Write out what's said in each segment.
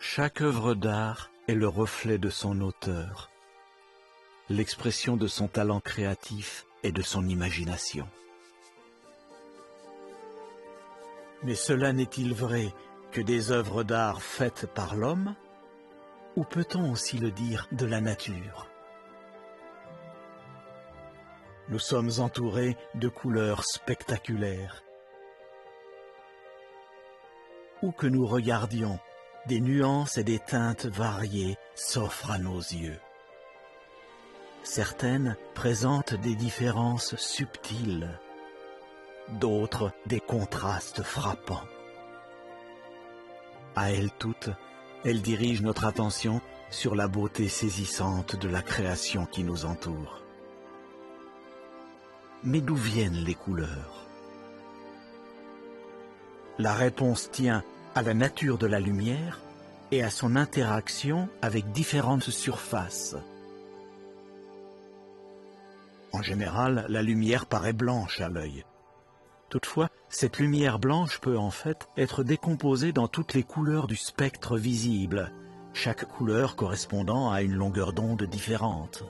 Chaque œuvre d'art est le reflet de son auteur, l'expression de son talent créatif et de son imagination. Mais cela n'est-il vrai que des œuvres d'art faites par l'homme, ou peut-on aussi le dire de la nature? Nous sommes entourés de couleurs spectaculaires. Où que nous regardions, des nuances et des teintes variées s'offrent à nos yeux. Certaines présentent des différences subtiles, d'autres des contrastes frappants. À elles toutes, elles dirigent notre attention sur la beauté saisissante de la création qui nous entoure. Mais d'où viennent les couleurs? La réponse tient à la nature de la lumière et à son interaction avec différentes surfaces. En général, la lumière paraît blanche à l'œil. Toutefois, cette lumière blanche peut en fait être décomposée dans toutes les couleurs du spectre visible, chaque couleur correspondant à une longueur d'onde différente.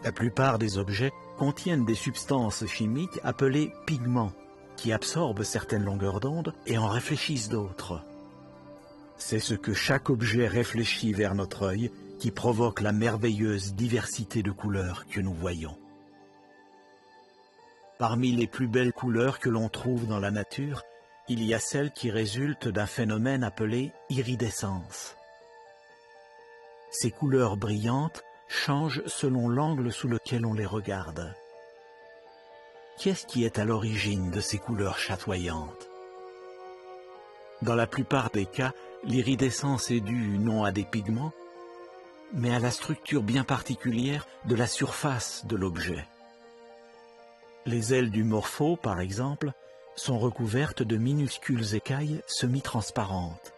La plupart des objets contiennent des substances chimiques appelées pigments, qui absorbent certaines longueurs d'onde et en réfléchissent d'autres. C'est ce que chaque objet réfléchit vers notre œil qui provoque la merveilleuse diversité de couleurs que nous voyons. Parmi les plus belles couleurs que l'on trouve dans la nature, il y a celles qui résultent d'un phénomène appelé iridescence. Ces couleurs brillantes changent selon l'angle sous lequel on les regarde. Qu'est-ce qui est à l'origine de ces couleurs chatoyantes? Dans la plupart des cas, l'iridescence est due non à des pigments, mais à la structure bien particulière de la surface de l'objet. Les ailes du morpho, par exemple, sont recouvertes de minuscules écailles semi-transparentes.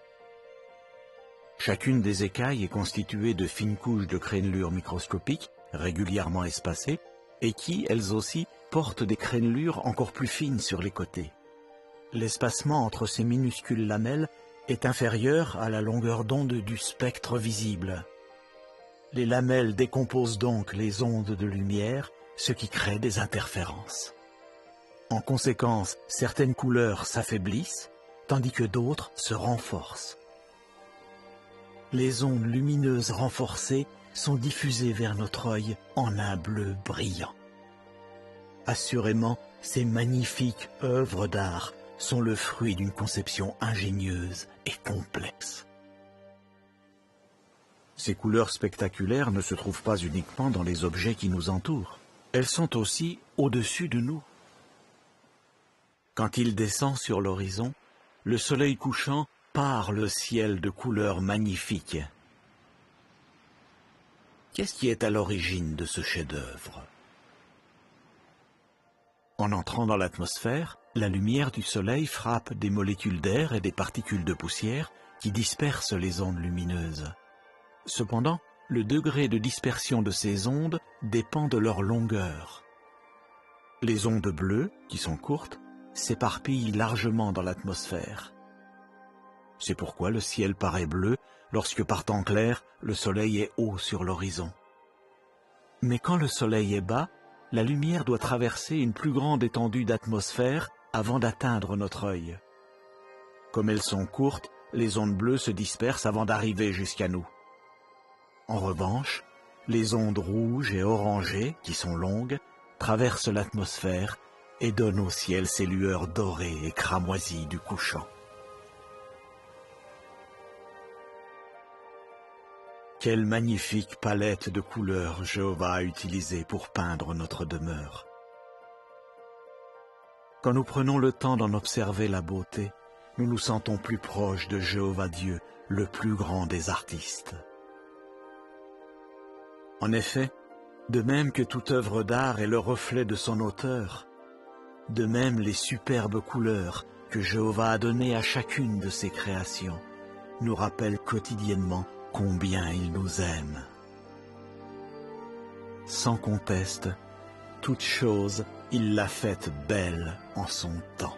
Chacune des écailles est constituée de fines couches de crénelures microscopiques, régulièrement espacées, et qui, elles aussi, portent des crénelures encore plus fines sur les côtés. L'espacement entre ces minuscules lamelles est inférieur à la longueur d'onde du spectre visible. Les lamelles décomposent donc les ondes de lumière, ce qui crée des interférences. En conséquence, certaines couleurs s'affaiblissent, tandis que d'autres se renforcent. Les ondes lumineuses renforcées sont diffusées vers notre œil en un bleu brillant. Assurément, ces magnifiques œuvres d'art sont le fruit d'une conception ingénieuse et complexe. Ces couleurs spectaculaires ne se trouvent pas uniquement dans les objets qui nous entourent. Elles sont aussi au-dessus de nous. Quand il descend sur l'horizon, le soleil couchant pare le ciel de couleurs magnifiques. Qu'est-ce qui est à l'origine de ce chef-d'œuvre? En entrant dans l'atmosphère, la lumière du soleil frappe des molécules d'air et des particules de poussière qui dispersent les ondes lumineuses. Cependant, le degré de dispersion de ces ondes dépend de leur longueur. Les ondes bleues, qui sont courtes, s'éparpillent largement dans l'atmosphère. C'est pourquoi le ciel paraît bleu lorsque par temps clair, le soleil est haut sur l'horizon. Mais quand le soleil est bas, la lumière doit traverser une plus grande étendue d'atmosphère avant d'atteindre notre œil. Comme elles sont courtes, les ondes bleues se dispersent avant d'arriver jusqu'à nous. En revanche, les ondes rouges et orangées, qui sont longues, traversent l'atmosphère et donnent au ciel ces lueurs dorées et cramoisies du couchant. Quelle magnifique palette de couleurs Jéhovah a utilisée pour peindre notre demeure. Quand nous prenons le temps d'en observer la beauté, nous nous sentons plus proches de Jéhovah Dieu, le plus grand des artistes. En effet, de même que toute œuvre d'art est le reflet de son auteur, de même les superbes couleurs que Jéhovah a données à chacune de ses créations nous rappellent quotidiennement combien il nous aime. Sans conteste, toute chose, il l'a faite belle en son temps.